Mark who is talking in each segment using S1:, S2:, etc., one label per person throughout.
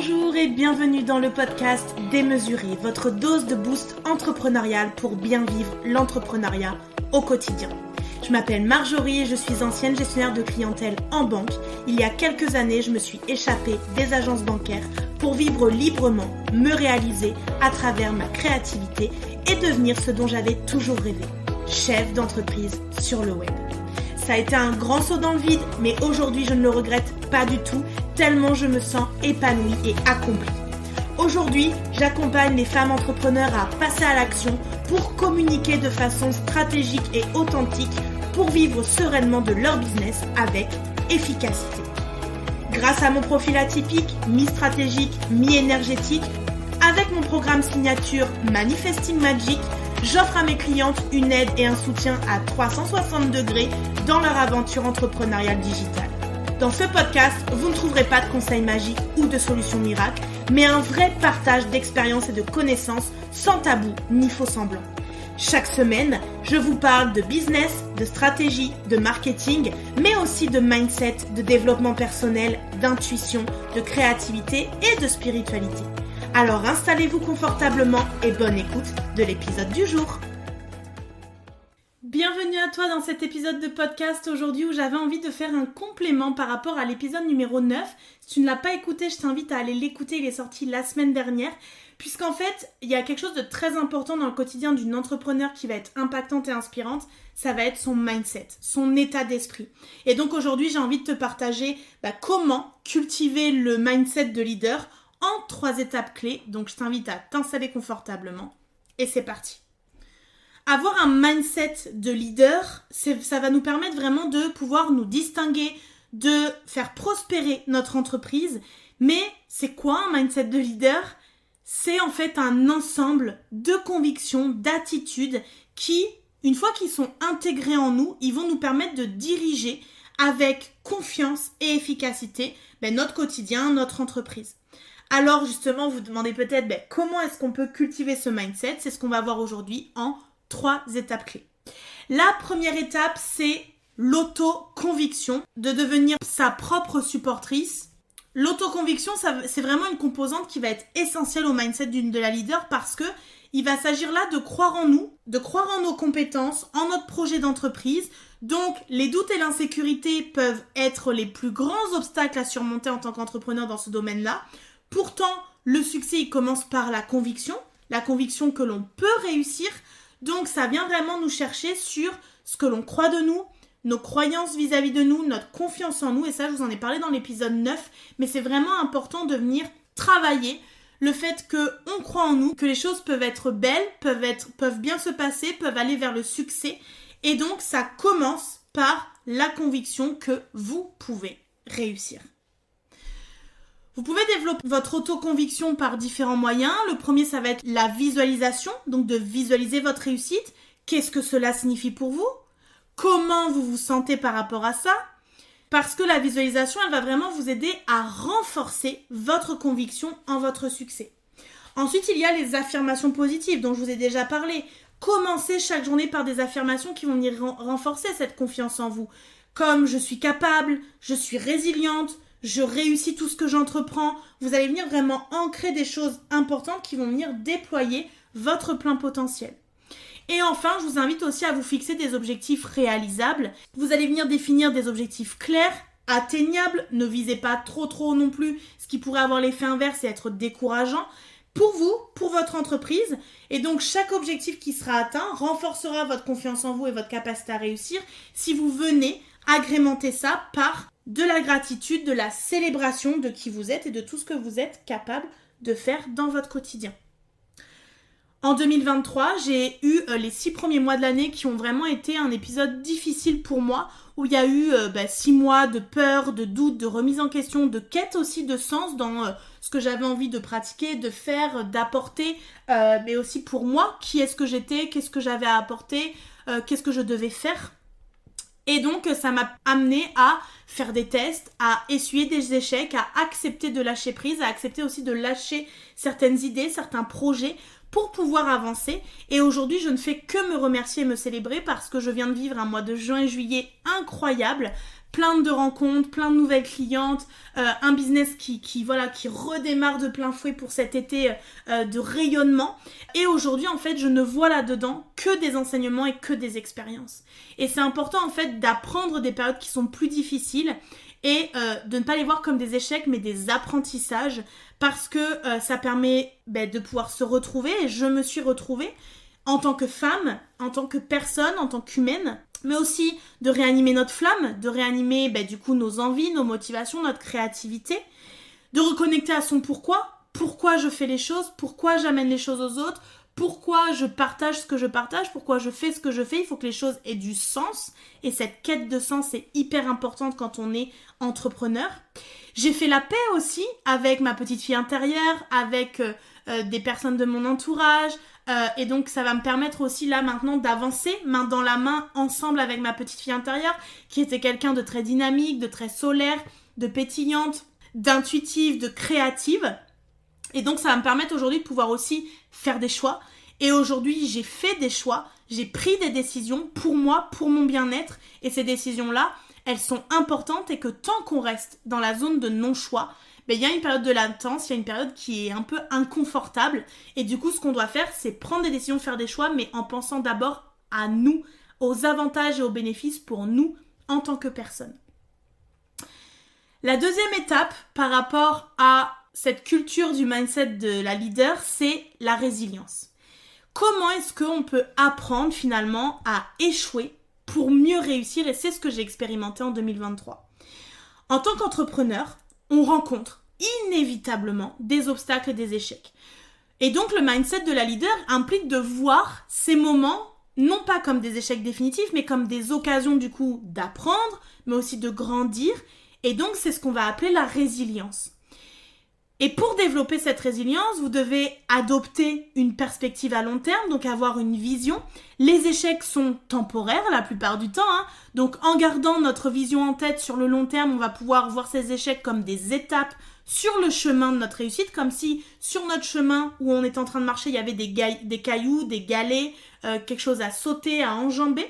S1: Bonjour et bienvenue dans le podcast Démesuré, votre dose de boost entrepreneurial pour bien vivre l'entrepreneuriat au quotidien. Je m'appelle Marjorie et je suis ancienne gestionnaire de clientèle en banque. Il y a quelques années, je me suis échappée des agences bancaires pour vivre librement, me réaliser à travers ma créativité et devenir ce dont j'avais toujours rêvé, chef d'entreprise sur le web. Ça a été un grand saut dans le vide, mais aujourd'hui je ne le regrette pas du tout, tellement je me sens épanouie et accomplie. Aujourd'hui, j'accompagne les femmes entrepreneurs à passer à l'action pour communiquer de façon stratégique et authentique pour vivre sereinement de leur business avec efficacité. Grâce à mon profil atypique, mi-stratégique, mi-énergétique, avec mon programme signature Manifesting Magic, j'offre à mes clientes une aide et un soutien à 360 degrés dans leur aventure entrepreneuriale digitale. Dans ce podcast, vous ne trouverez pas de conseils magiques ou de solutions miracles, mais un vrai partage d'expériences et de connaissances sans tabou ni faux semblants. Chaque semaine, je vous parle de business, de stratégie, de marketing, mais aussi de mindset, de développement personnel, d'intuition, de créativité et de spiritualité. Alors installez-vous confortablement et bonne écoute de l'épisode du jour. Bienvenue à toi dans cet épisode de podcast aujourd'hui où j'avais envie de faire un complément par rapport à l'épisode numéro 9. Si tu ne l'as pas écouté, je t'invite à aller l'écouter, il est sorti la semaine dernière. Puisqu'en fait, il y a quelque chose de très important dans le quotidien d'une entrepreneur qui va être impactante et inspirante, ça va être son mindset, son état d'esprit. Et donc aujourd'hui, j'ai envie de te partager comment cultiver le mindset de leader en 3 étapes clés. Donc je t'invite à t'installer confortablement et c'est parti. Avoir un mindset de leader, ça va nous permettre vraiment de pouvoir nous distinguer, de faire prospérer notre entreprise. Mais c'est quoi un mindset de leader ? C'est en fait un ensemble de convictions, d'attitudes qui, une fois qu'ils sont intégrés en nous, ils vont nous permettre de diriger avec confiance et efficacité notre quotidien, notre entreprise. Alors justement, vous vous demandez peut-être comment est-ce qu'on peut cultiver ce mindset ? C'est ce qu'on va voir aujourd'hui en 3 étapes clés. La première étape, c'est l'autoconviction, de devenir sa propre supportrice. L'autoconviction, c'est vraiment une composante qui va être essentielle au mindset de la leader parce que il va s'agir là de croire en nous, de croire en nos compétences, en notre projet d'entreprise. Donc, les doutes et l'insécurité peuvent être les plus grands obstacles à surmonter en tant qu'entrepreneur dans ce domaine-là. Pourtant, le succès, il commence par la conviction que l'on peut réussir. Donc, ça vient vraiment nous chercher sur ce que l'on croit de nous, nos croyances vis-à-vis de nous, notre confiance en nous. Et ça, je vous en ai parlé dans l'épisode 9. Mais c'est vraiment important de venir travailler le fait qu'on croit en nous, que les choses peuvent être belles, peuvent bien se passer, peuvent aller vers le succès. Et donc, ça commence par la conviction que vous pouvez réussir. Vous pouvez développer votre autoconviction par différents moyens. Le premier, ça va être la visualisation, donc de visualiser votre réussite. Qu'est-ce que cela signifie pour vous ? Comment vous vous sentez par rapport à ça ? Parce que la visualisation, elle va vraiment vous aider à renforcer votre conviction en votre succès. Ensuite, il y a les affirmations positives dont je vous ai déjà parlé. Commencez chaque journée par des affirmations qui vont venir renforcer cette confiance en vous. Comme je suis capable, je suis résiliente, je réussis tout ce que j'entreprends. Vous allez venir vraiment ancrer des choses importantes qui vont venir déployer votre plein potentiel. Et enfin, je vous invite aussi à vous fixer des objectifs réalisables. Vous allez venir définir des objectifs clairs, atteignables. Ne visez pas trop non plus, ce qui pourrait avoir l'effet inverse et être décourageant pour vous, pour votre entreprise. Et donc, chaque objectif qui sera atteint renforcera votre confiance en vous et votre capacité à réussir si vous venez agrémenter ça par de la gratitude, de la célébration de qui vous êtes et de tout ce que vous êtes capable de faire dans votre quotidien. En 2023, j'ai eu les 6 premiers mois de l'année qui ont vraiment été un épisode difficile pour moi, où il y a eu 6 mois de peur, de doute, de remise en question, de quête aussi de sens dans ce que j'avais envie de pratiquer, de faire, d'apporter, mais aussi pour moi, qui est-ce que j'étais, qu'est-ce que j'avais à apporter, qu'est-ce que je devais faire. Et donc, ça m'a amené à faire des tests, à essuyer des échecs, à accepter de lâcher prise, à accepter aussi de lâcher certaines idées, certains projets pour pouvoir avancer. Et aujourd'hui, je ne fais que me remercier et me célébrer parce que je viens de vivre un mois de juin et juillet incroyable, plein de rencontres, plein de nouvelles clientes, un business qui redémarre de plein fouet pour cet été de rayonnement. Et aujourd'hui, en fait, je ne vois là-dedans que des enseignements et que des expériences. Et c'est important, en fait, d'apprendre des périodes qui sont plus difficiles et de ne pas les voir comme des échecs, mais des apprentissages, parce que ça permet de pouvoir se retrouver. Et je me suis retrouvée en tant que femme, en tant que personne, en tant qu'humaine, mais aussi de réanimer notre flamme, de réanimer nos envies, nos motivations, notre créativité, de reconnecter à son pourquoi je fais les choses, pourquoi j'amène les choses aux autres, pourquoi je partage ce que je partage, pourquoi je fais ce que je fais. Il faut que les choses aient du sens, et cette quête de sens est hyper importante quand on est entrepreneur. J'ai fait la paix aussi avec ma petite fille intérieure, avec des personnes de mon entourage, et donc ça va me permettre aussi là maintenant d'avancer main dans la main ensemble avec ma petite fille intérieure qui était quelqu'un de très dynamique, de très solaire, de pétillante, d'intuitive, de créative. Et donc ça va me permettre aujourd'hui de pouvoir aussi faire des choix. Et aujourd'hui j'ai fait des choix, j'ai pris des décisions pour moi, pour mon bien-être, et ces décisions-là, elles sont importantes, et que tant qu'on reste dans la zone de non-choix, il y a une période de latence, il y a une période qui est un peu inconfortable, et du coup ce qu'on doit faire, c'est prendre des décisions, faire des choix, mais en pensant d'abord à nous, aux avantages et aux bénéfices pour nous en tant que personne. La deuxième étape par rapport à cette culture du mindset de la leader, c'est la résilience. Comment est-ce qu'on peut apprendre finalement à échouer pour mieux réussir? Et c'est ce que j'ai expérimenté en 2023. En tant qu'entrepreneur, on rencontre inévitablement des obstacles et des échecs. Et donc le mindset de la leader implique de voir ces moments non pas comme des échecs définitifs, mais comme des occasions du coup d'apprendre, mais aussi de grandir. Et donc c'est ce qu'on va appeler la résilience. Et pour développer cette résilience, vous devez adopter une perspective à long terme, donc avoir une vision. Les échecs sont temporaires la plupart du temps, donc en gardant notre vision en tête sur le long terme, on va pouvoir voir ces échecs comme des étapes sur le chemin de notre réussite, comme si sur notre chemin où on est en train de marcher, il y avait des cailloux, des galets, quelque chose à sauter, à enjamber.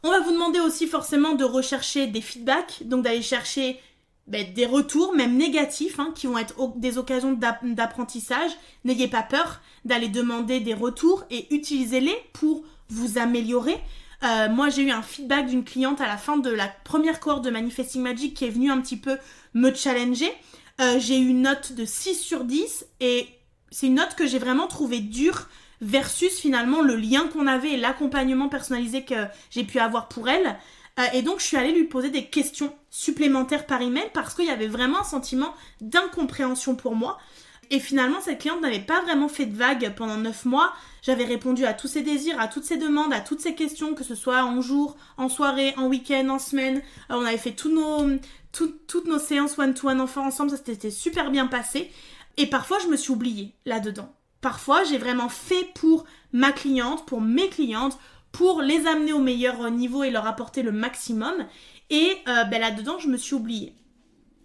S1: On va vous demander aussi forcément de rechercher des feedbacks, donc d'aller chercher des retours, même négatifs, qui vont être des occasions d'apprentissage. N'ayez pas peur d'aller demander des retours et utilisez-les pour vous améliorer. Moi, j'ai eu un feedback d'une cliente à la fin de la première cohorte de Manifesting Magic qui est venue un petit peu me challenger. J'ai eu une note de 6 sur 10 et c'est une note que j'ai vraiment trouvée dure versus finalement le lien qu'on avait et l'accompagnement personnalisé que j'ai pu avoir pour elle. Et donc, je suis allée lui poser des questions supplémentaires par email parce qu'il y avait vraiment un sentiment d'incompréhension pour moi. Et finalement, cette cliente n'avait pas vraiment fait de vagues pendant 9 mois. J'avais répondu à tous ses désirs, à toutes ses demandes, à toutes ses questions, que ce soit en jour, en soirée, en week-end, en semaine. On avait fait toutes nos séances one-to-one enfants ensemble, ça s'était super bien passé. Et parfois, je me suis oubliée là-dedans. Parfois, j'ai vraiment fait pour ma cliente, pour mes clientes, pour les amener au meilleur niveau et leur apporter le maximum. Et là-dedans, je me suis oubliée.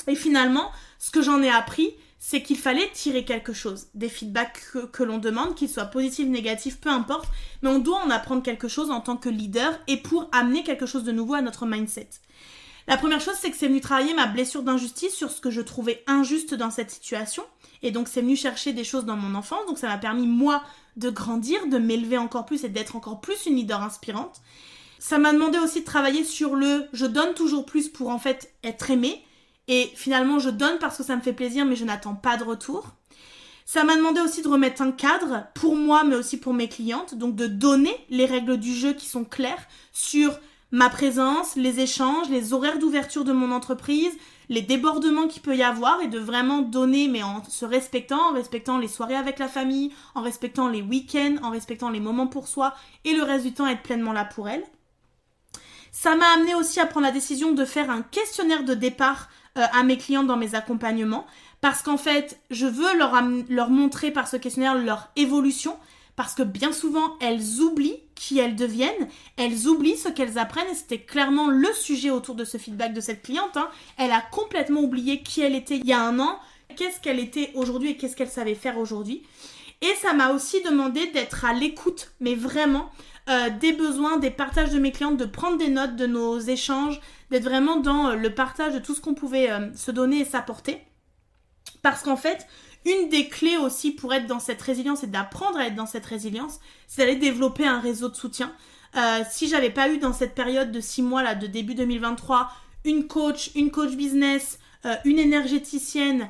S1: Et finalement, ce que j'en ai appris, c'est qu'il fallait tirer quelque chose. Des feedbacks que l'on demande, qu'ils soient positifs, négatifs, peu importe. Mais on doit en apprendre quelque chose en tant que leader et pour amener quelque chose de nouveau à notre mindset. La première chose, c'est que c'est venu travailler ma blessure d'injustice sur ce que je trouvais injuste dans cette situation. Et donc, c'est venu chercher des choses dans mon enfance. Donc, ça m'a permis, moi, de grandir, de m'élever encore plus et d'être encore plus une leader inspirante. Ça m'a demandé aussi de travailler sur je donne toujours plus pour en fait être aimée. Et finalement, je donne parce que ça me fait plaisir, mais je n'attends pas de retour. Ça m'a demandé aussi de remettre un cadre pour moi, mais aussi pour mes clientes. Donc, de donner les règles du jeu qui sont claires sur ma présence, les échanges, les horaires d'ouverture de mon entreprise, les débordements qu'il peut y avoir et de vraiment donner, mais en se respectant, en respectant les soirées avec la famille, en respectant les week-ends, en respectant les moments pour soi et le reste du temps être pleinement là pour elle. Ça m'a amené aussi à prendre la décision de faire un questionnaire de départ à mes clientes dans mes accompagnements parce qu'en fait, je veux leur montrer par ce questionnaire leur évolution parce que bien souvent, elles oublient qui elles deviennent, elles oublient ce qu'elles apprennent et c'était clairement le sujet autour de ce feedback de cette cliente. Elle a complètement oublié qui elle était il y a un an, qu'est-ce qu'elle était aujourd'hui et qu'est-ce qu'elle savait faire aujourd'hui. Et ça m'a aussi demandé d'être à l'écoute, mais vraiment, des besoins, des partages de mes clientes, de prendre des notes de nos échanges, d'être vraiment dans le partage de tout ce qu'on pouvait se donner et s'apporter. Parce qu'en fait, une des clés aussi pour être dans cette résilience et d'apprendre à être dans cette résilience, c'est d'aller développer un réseau de soutien. Si j'avais pas eu dans cette période de 6 mois là, de début 2023, une coach business, une énergéticienne,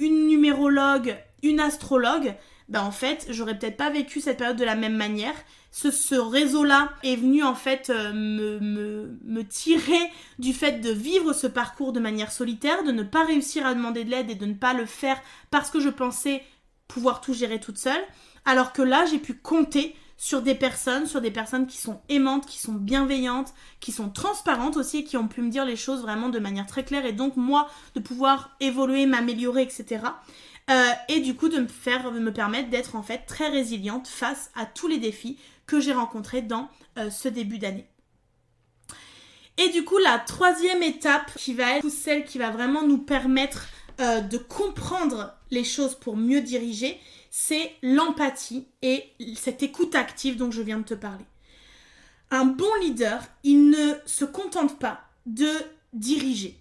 S1: une numérologue, une astrologue, en fait, j'aurais peut-être pas vécu cette période de la même manière. Ce réseau-là est venu en fait me tirer du fait de vivre ce parcours de manière solitaire, de ne pas réussir à demander de l'aide et de ne pas le faire parce que je pensais pouvoir tout gérer toute seule. Alors que là, j'ai pu compter sur des personnes qui sont aimantes, qui sont bienveillantes, qui sont transparentes aussi et qui ont pu me dire les choses vraiment de manière très claire et donc moi de pouvoir évoluer, m'améliorer, etc. Et du coup de me permettre d'être en fait très résiliente face à tous les défis que j'ai rencontrés dans ce début d'année. Et du coup la troisième étape qui va être celle qui va vraiment nous permettre de comprendre les choses pour mieux diriger, c'est l'empathie et cette écoute active dont je viens de te parler. Un bon leader, il ne se contente pas de diriger.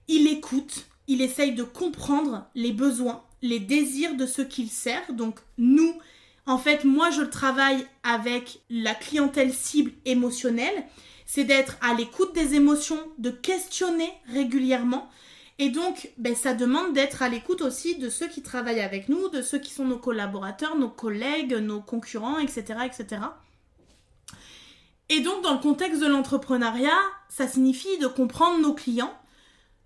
S1: Il écoute, il essaye de comprendre les besoins, les désirs de ceux qu'il sert. Donc nous, en fait, moi je travaille avec la clientèle cible émotionnelle. C'est d'être à l'écoute des émotions, de questionner régulièrement. Et donc, ça demande d'être à l'écoute aussi de ceux qui travaillent avec nous, de ceux qui sont nos collaborateurs, nos collègues, nos concurrents, etc., etc. Et donc, dans le contexte de l'entrepreneuriat, ça signifie de comprendre nos clients,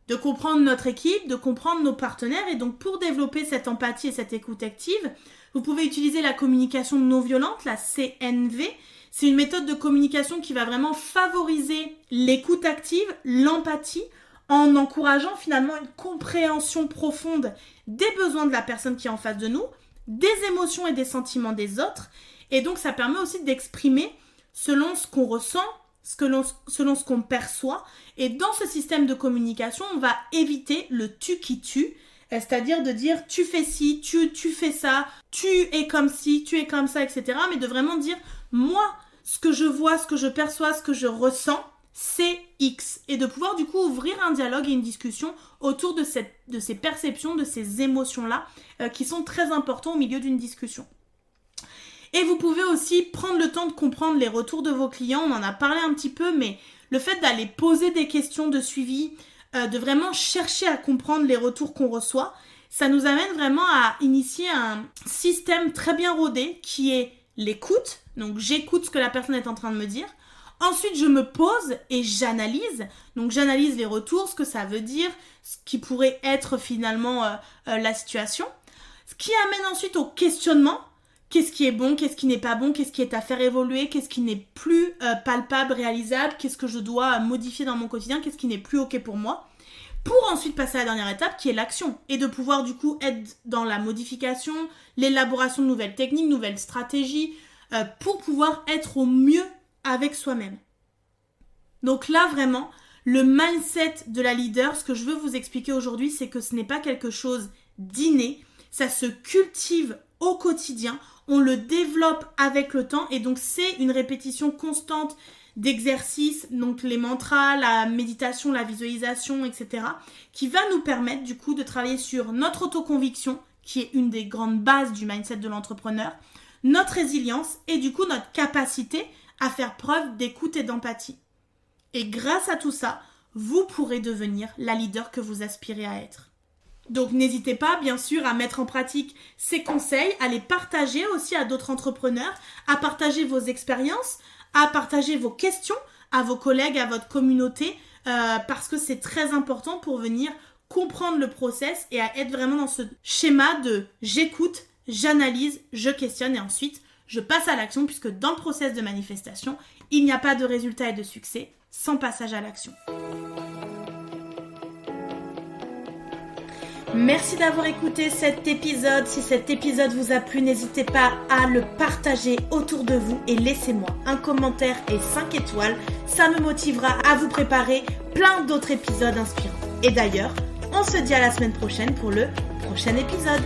S1: de comprendre notre équipe, de comprendre nos partenaires. Et donc, pour développer cette empathie et cette écoute active, vous pouvez utiliser la communication non violente, la CNV. C'est une méthode de communication qui va vraiment favoriser l'écoute active, l'empathie, en encourageant finalement une compréhension profonde des besoins de la personne qui est en face de nous, des émotions et des sentiments des autres. Et donc, ça permet aussi d'exprimer selon ce qu'on ressent, selon ce qu'on perçoit. Et dans ce système de communication, on va éviter le tu qui tue, c'est-à-dire de dire tu fais ci, tu fais ça, tu es comme ci, tu es comme ça, etc. Mais de vraiment dire moi, ce que je vois, ce que je perçois, ce que je ressens, c'est X. Et de pouvoir du coup ouvrir un dialogue et une discussion autour de ces perceptions, de ces émotions-là qui sont très importants au milieu d'une discussion. Et vous pouvez aussi prendre le temps de comprendre les retours de vos clients. On en a parlé un petit peu, mais le fait d'aller poser des questions de suivi, de vraiment chercher à comprendre les retours qu'on reçoit, ça nous amène vraiment à initier un système très bien rodé qui est l'écoute. Donc j'écoute ce que la personne est en train de me dire. Ensuite, je me pose et j'analyse. Donc, j'analyse les retours, ce que ça veut dire, ce qui pourrait être finalement la situation. Ce qui amène ensuite au questionnement. Qu'est-ce qui est bon, qu'est-ce qui n'est pas bon, qu'est-ce qui est à faire évoluer, qu'est-ce qui n'est plus palpable, réalisable, qu'est-ce que je dois modifier dans mon quotidien, qu'est-ce qui n'est plus OK pour moi. Pour ensuite passer à la dernière étape qui est l'action. Et de pouvoir du coup être dans la modification, l'élaboration de nouvelles techniques, nouvelles stratégies, pour pouvoir être au mieux avec soi-même. Donc là, vraiment, le mindset de la leader, ce que je veux vous expliquer aujourd'hui, c'est que ce n'est pas quelque chose d'inné, ça se cultive au quotidien, on le développe avec le temps et donc c'est une répétition constante d'exercices, donc les mantras, la méditation, la visualisation, etc., qui va nous permettre du coup de travailler sur notre autoconviction, qui est une des grandes bases du mindset de l'entrepreneur, notre résilience et du coup notre capacité à faire preuve d'écoute et d'empathie. Et grâce à tout ça, vous pourrez devenir la leader que vous aspirez à être. Donc n'hésitez pas bien sûr à mettre en pratique ces conseils, à les partager aussi à d'autres entrepreneurs, à partager vos expériences, à partager vos questions à vos collègues, à votre communauté, parce que c'est très important pour venir comprendre le process et à être vraiment dans ce schéma de j'écoute, j'analyse, je questionne et ensuite je passe à l'action puisque dans le process de manifestation, il n'y a pas de résultat et de succès sans passage à l'action. Merci d'avoir écouté cet épisode. Si cet épisode vous a plu, n'hésitez pas à le partager autour de vous et laissez-moi un commentaire et 5 étoiles. Ça me motivera à vous préparer plein d'autres épisodes inspirants. Et d'ailleurs, on se dit à la semaine prochaine pour le prochain épisode.